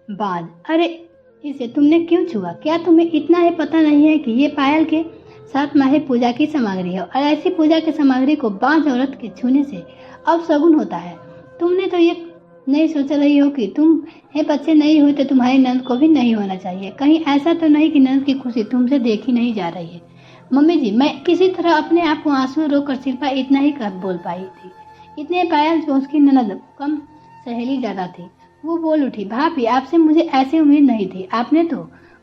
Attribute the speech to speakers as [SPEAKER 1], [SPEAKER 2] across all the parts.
[SPEAKER 1] बाज, अरे इसे तुमने क्यों छुआ? क्या तुम्हें इतना ही पता नहीं है कि ये पायल के साथ माही पूजा की सामग्री है और ऐसी पूजा की सामग्री को बाज औरत के छूने से अपशगुन होता है। तुमने तो ये नहीं सोच रही हो कि तुम हे बच्चे नहीं हुए तो तुम्हारी नंद को भी नहीं होना चाहिए। कहीं ऐसा तो नहीं कि नंद की खुशी तुमसे देखी नहीं जा रही है। मम्मी जी, मैं किसी तरह अपने आप को आंसू रोककर शिल्पा इतना ही कर बोल पाई थी। इतने पायल जो उसकी ननद कम सहेली ज्यादा थी। वो बोल उठी, भाभी आपसे मुझे ऐसी उम्मीद नहीं थी। आपने तो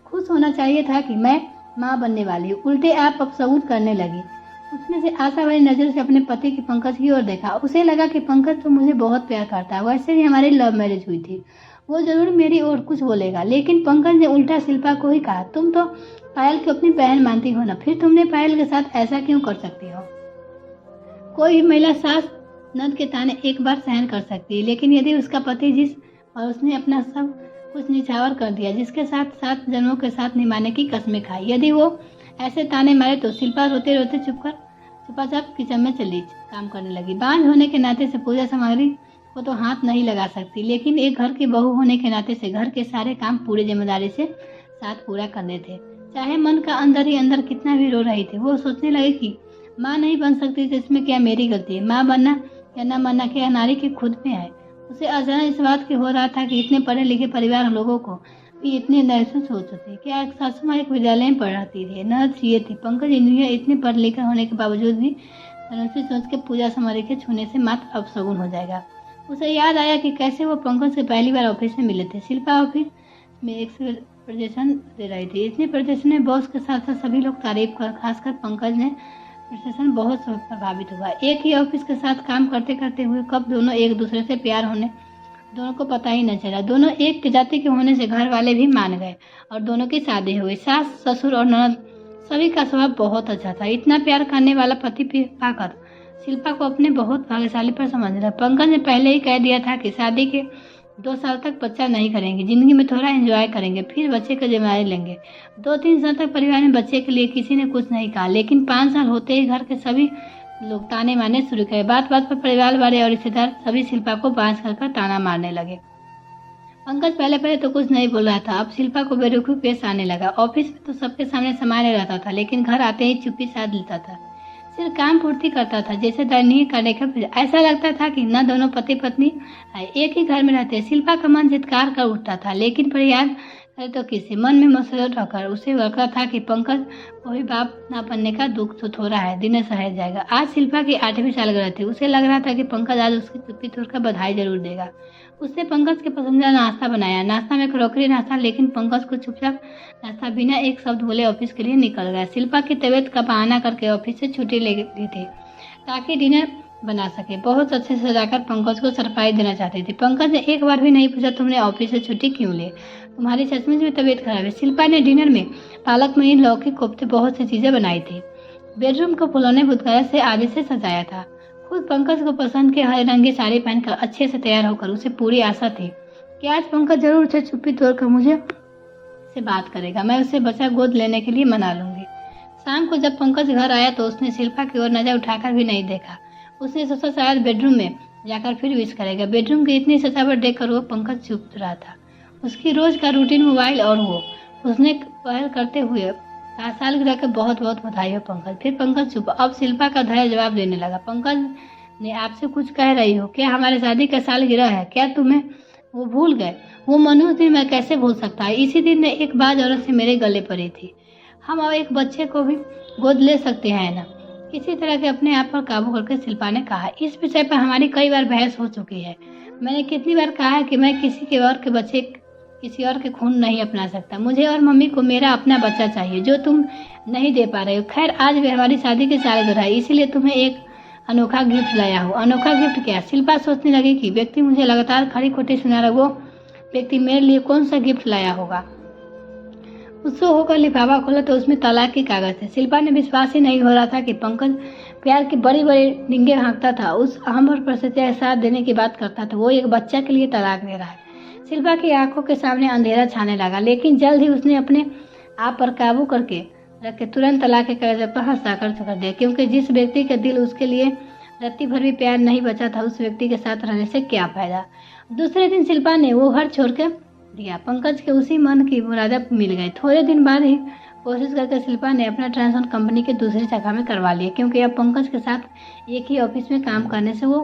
[SPEAKER 1] खुश होना चाहिए था कि मैं माँ बनने वाली हूँ, उल्टे आप अपशगुन करने लगी। उसने से आशावादी नजर से अपने पति की पंकज की ओर देखा। उसे लगा कि पंकज तो मुझे बहुत प्यार करता है, वैसे भी हमारी लव मैरिज हुई थी, वो जरूर मेरी ओर कुछ बोलेगा। लेकिन पंकज ने उल्टा शिल्पा को ही कहा, तुम तो पायल को अपनी बहन मानती हो ना, फिर तुमने पायल के साथ ऐसा क्यों कर सकती हो? कोई भी महिला सास नंद के ताने एक बार सहन कर सकती है, लेकिन यदि उसका पति जिस और उसने अपना सब कुछ निछावर कर दिया, जिसके साथ 7 जन्मों के साथ निभाने की कस्में खाई, यदि वो ऐसे ताने मारे तो शिल्पा रोते रोते चुपचाप किचन में चली काम करने लगी। बांझ होने के नाते से पूजा सामग्री को तो हाथ नहीं लगा सकती, लेकिन एक घर की बहू होने के नाते से घर के सारे काम पूरी जिम्मेदारी से साथ पूरा करने थे। चाहे मन का अंदर ही अंदर कितना भी रो रही थी, वो सोचने लगी कि माँ नहीं बन सकती तो इसमें क्या मेरी गलती है? माँ बनना या न बनना क्या नारी की खुद में है। उसे अचानक इस बात की हो रहा था कि इतने पढ़े लिखे परिवार लोगों को भी इतने महसूस होते थे। क्या एक सासू माँ एक विद्यालय में पढ़ाती थी, नर्स ये थी। पंकज इंजीनियर इतने पढ़ लिखे होने के बावजूद भी धनुषी सोच के पूजा सामग्री के छूने से मात्र अपशगुन हो जाएगा। उसे याद आया कि कैसे वो पंकज से पहली बार ऑफिस में मिले थे। शिल्पा ऑफिस में एक प्रेजेंटेशन दे रही थी। इतने प्रेजेंटेशन में बॉस के साथ साथ सभी लोग तारीफ कर, खासकर पंकज ने प्रेजेंटेशन बहुत प्रभावित हुआ। एक ही ऑफिस के साथ काम करते करते हुए कब दोनों एक दूसरे से प्यार होने दोनों को पता ही न चला। दोनों एक जाति के होने से घर वाले भी मान गए और दोनों की शादी हुई। सास ससुर और ननद सभी का स्वभाव बहुत अच्छा था। इतना प्यार करने वाला पति पाकर शिल्पा को अपने बहुत भाग्यशाली पर समझ रहा। पंकज ने पहले ही कह दिया था कि शादी के 2 साल तक बच्चा नहीं करेंगे, जिंदगी में थोड़ा एंजॉय करेंगे, फिर बच्चे की जिम्मेदारी लेंगे। 2-3 साल तक परिवार में बच्चे के लिए किसी ने कुछ नहीं कहा, लेकिन 5 साल होते ही घर के सभी लोग ताने मारने शुरू करे। बात बात पर परिवार वाले और रिश्तेदार सभी शिल्पा को बांझ कर ताना मारने लगे। पंकज पहले पहले तो कुछ नहीं बोल रहा था, अब शिल्पा को बेरुखी पेश आने लगा। ऑफिस में तो सबके सामने सामान्य रहता था, लेकिन घर आते ही चुप्पी साध लेता था। सिर्फ काम पूर्ति करता था, जैसे दैनिक करने का फिर ऐसा लगता था कि न दोनों पति पत्नी एक ही घर में रहते। शिल्पा का मन चित्कार कर उठता था, लेकिन प्रयास करे तो किसी मन में मसरत रखकर उसे लगता था कि पंकज को भी बाप ना बनने का दुख तो थोड़ा है, दिन सह जाएगा। आज शिल्पा की 8वीं सालगिरह थी। उसे लग रहा था कि पंकज आज उसकी चुप्पी तोड़कर बधाई जरूर देगा। उसने पंकज के पसंदीदा नाश्ता बनाया। नाश्ता में क्रॉकरी नाश्ता, लेकिन पंकज को चुपचाप नाश्ता बिना एक शब्द बोले ऑफिस के लिए निकल गया। शिल्पा की तबीयत का बहाना करके ऑफिस से छुट्टी ले ली थी ताकि डिनर बना सके। बहुत अच्छे से सजाकर पंकज को सरप्राइज देना चाहती थी। पंकज ने एक बार भी नहीं पूछा, तुमने ऑफिस से छुट्टी क्यों ली? तुम्हारी सचमुच में तबीयत खराब है? शिल्पा ने डिनर में पालक पनीर, लौकी, कोफ्ते, बहुत सी चीजें बनाई थी। बेडरूम को फुलौने बुधगया से आदि से सजाया था। खुद पंकज को पसंद के हरे रंग की साड़ी पहनकर अच्छे से तैयार होकर उसे पूरी आशा थी कि आज पंकज जरूर उसे चुप्पी तोड़कर मुझे से बात करेगा। मैं उसे बच्चा गोद लेने के लिए मना लूंगी। शाम को जब पंकज घर आया तो उसने शिल्पा की ओर नजर उठाकर भी नहीं देखा। उसने सोचा शायद बेडरूम में जाकर फिर विश करेगा। बेडरूम की इतनी सजावट देखकर वो पंकज चुप रहा था। उसकी रोज का रूटीन मोबाइल और वो उसने पहल करते हुए सालगिरह के बहुत बहुत बधाई हो पंकज। फिर पंकज चुप। अब शिल्पा का धैर्य जवाब देने लगा। पंकज ने आपसे कुछ कह रही हो क्या? हमारे शादी का सालगिरह है, क्या तुम्हें वो भूल गए? वो मनुष्य दिन मैं कैसे भूल सकता है? इसी दिन एक बाज औरत से मेरे गले पड़ी थी। हम अब एक बच्चे को भी गोद ले सकते हैं ना? किसी तरह के अपने आप पर काबू करके शिल्पा ने कहा। इस विषय पर हमारी कई बार बहस हो चुकी है। मैंने कितनी बार कहा है कि मैं किसी और के खून नहीं अपना सकता। मुझे और मम्मी को मेरा अपना बच्चा चाहिए, जो तुम नहीं दे पा रहे हो। खैर, आज भी हमारी शादी की सालगिरह है, इसीलिए तुम्हें एक अनोखा गिफ्ट लाया हूँ। अनोखा गिफ्ट क्या? शिल्पा सोचने लगी कि व्यक्ति मुझे लगातार खड़ी खोटी सुना रहा, वो व्यक्ति मेरे लिए कौन सा गिफ्ट लाया होगा। उत्सुक होकर लिफाफा खोला तो उसमें तलाक के कागज थे। शिल्पा ने विश्वास ही नहीं हो रहा था कि पंकज प्यार की बड़ी बड़ी डिंगे हाँकता था, उस अहम और प्रसिद्ध साथ देने की बात करता था। वो एक बच्चा के लिए तलाक दे रहा है। शिल्पा की आंखों के सामने अंधेरा छाने लगा, लेकिन जल्द ही उसने अपने आप पर काबू करके रख के तुरंत तलाक के कागज पर हस्ताक्षर कर दिया, क्योंकि जिस व्यक्ति का दिल उसके लिए रत्ती भर भी प्यार नहीं बचा था, उस व्यक्ति के साथ रहने से क्या फायदा। दूसरे दिन शिल्पा ने वो घर छोड़कर दिया। पंकज के उसी मन की मुरादा मिल गई। थोड़े दिन बाद ही कोशिश करके शिल्पा ने अपना ट्रांसफर कंपनी के दूसरी शाखा में करवा लिया, क्योंकि अब पंकज के साथ एक ही ऑफिस में काम करने से वो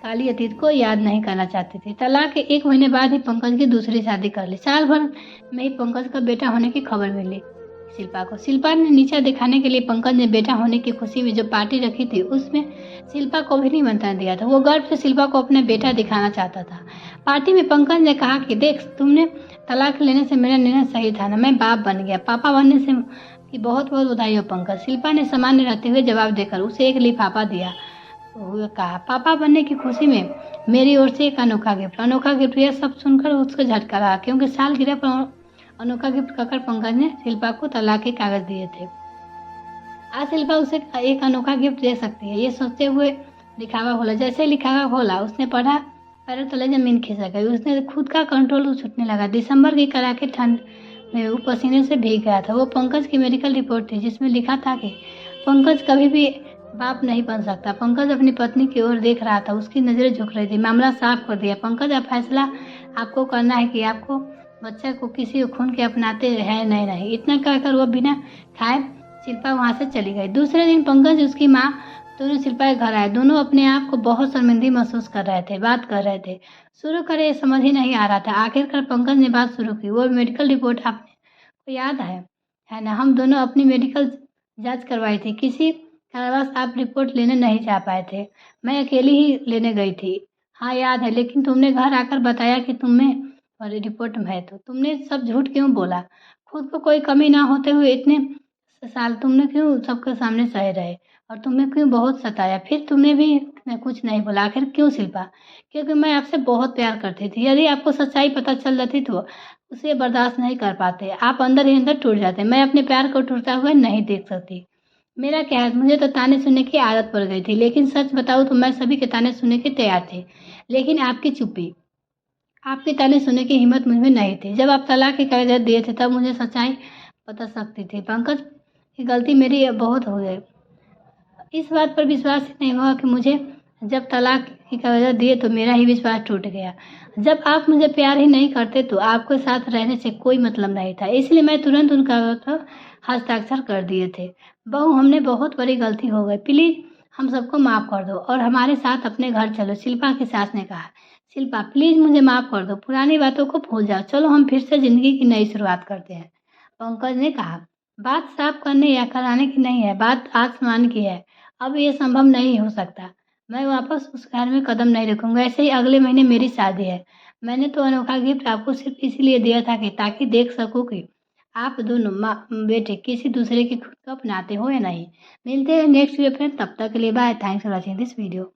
[SPEAKER 1] काली अतीत को याद नहीं करना चाहती थी। तलाक के 1 महीने बाद ही पंकज की दूसरी शादी कर ली। साल भर में ही पंकज का बेटा होने की खबर मिली शिल्पा को। शिल्पा ने नीचा दिखाने के लिए पंकज ने बेटा होने की खुशी में जो पार्टी रखी थी उसमें शिल्पा को भी निमंत्रण दिया था। वो गर्व से शिल्पा को अपना बेटा दिखाना चाहता था। पार्टी में पंकज ने कहा कि देख, तुमने तलाक लेने से मेरा निर्णय सही था ना, मैं बाप बन गया। पापा बनने से की बहुत बहुत बधाई हो पंकज। शिल्पा ने सामान्य रहते हुए जवाब देकर उसे एक लिफाफा दिया। तो कहा, पापा बनने की खुशी में मेरी ओर से एक अनोखा गिफ्ट। अनोखा गिफ्ट, यह सब सुनकर उसको झटका रहा, क्योंकि सालगिरह पर अनोखा गिफ्ट कहकर पंकज ने शिल्पा को तलाक के कागज दिए थे। आज शिल्पा उसे एक अनोखा गिफ्ट दे सकती है, ये सोचते हुए लिखावा खोला। जैसे लिखावा खोला उसने पढ़ा, पैरों तले जमीन खिसक गई। उसने खुद का कंट्रोल छूटने लगा। दिसंबर की कड़ाके ठंड में वो पसीने से भीग गया था। वो पंकज की मेडिकल रिपोर्ट थी जिसमें लिखा था कि पंकज कभी भी बाप नहीं बन सकता। पंकज अपनी पत्नी की ओर देख रहा था, उसकी नजरें झुक रही थी। मामला साफ कर दिया, पंकज अब फैसला आपको करना है कि आपको बच्चा को किसी खून के अपनाते हैं नहीं। इतना कहकर वो बिना खाए शिल्पा वहाँ से चली गई। दूसरे दिन पंकज उसकी माँ दोनों शिल्पा के घर आए। दोनों अपने आप को बहुत शर्मिंदगी महसूस कर रहे थे, बात कर रहे थे। शुरू करे समझ ही नहीं आ रहा था। आखिरकार पंकज ने बात शुरू की। वो मेडिकल रिपोर्ट आपको याद है ना? हम दोनों अपनी मेडिकल जांच करवाई थी। किसी कारणवश आप रिपोर्ट लेने नहीं जा पाए थे। मैं अकेली ही लेने गई थी। हाँ याद है, लेकिन तुमने घर आकर बताया कि तुम्हें और रिपोर्ट में है, तो तुमने सब झूठ क्यों बोला? खुद को कोई कमी ना होते हुए इतने साल तुमने क्यों सबके सामने सहे रहे? और तुम्हें क्यों बहुत सताया? फिर तुमने भी कुछ नहीं बोला। आखिर क्यों शिल्पा? क्योंकि मैं आपसे बहुत प्यार करती थी। यदि आपको सच्चाई पता चल जाती तो उसे बर्दाश्त नहीं कर पाते। आप अंदर ही अंदर टूट जाते। मैं अपने प्यार को टूटता हुआ नहीं देख सकती। मेरा क्या है, मुझे तो ताने सुनने की आदत पड़ गई थी। लेकिन सच बताऊं तो मैं सभी के ताने सुनने के तैयार थी, लेकिन आपकी चुप्पी, आपके ताने सुनने की हिम्मत मुझ में नहीं थी। जब आप तलाक के कागजात दिए थे तब मुझे सच्चाई बता सकती थी। पंकज की गलती मेरी बहुत हो गई। इस बात पर विश्वास ही नहीं हुआ कि मुझे जब तलाक के कागजात दिए तो मेरा ही विश्वास टूट गया। जब आप मुझे प्यार ही नहीं करते तो आपके साथ रहने से कोई मतलब नहीं था। इसलिए मैं तुरंत उन कागजात पर हस्ताक्षर कर दिए थे। बहू, हमने बहुत बड़ी गलती हो गई। प्लीज हम सबको माफ कर दो और हमारे साथ अपने घर चलो, शिल्पा की सास ने कहा। शिल्पा, प्लीज मुझे माफ कर दो, पुरानी बातों को भूल जाओ, चलो हम फिर से जिंदगी की नई शुरुआत करते हैं, पंकज ने कहा। बात साफ करने या कराने की नहीं है, बात आसमान की है। अब ये संभव नहीं हो सकता। मैं वापस उस घर में कदम नहीं रखूंगा। ऐसे ही अगले महीने मेरी शादी है। मैंने तो अनोखा गिफ्ट आपको सिर्फ इसलिए दिया था कि ताकि देख सकूं कि आप दोनों माँ बेटे किसी दूसरे की खुद को अपनाते हो या नहीं। मिलते हैं नेक्स्ट वीडियो में, तब तक के लिए bye. Thanks for watching this video.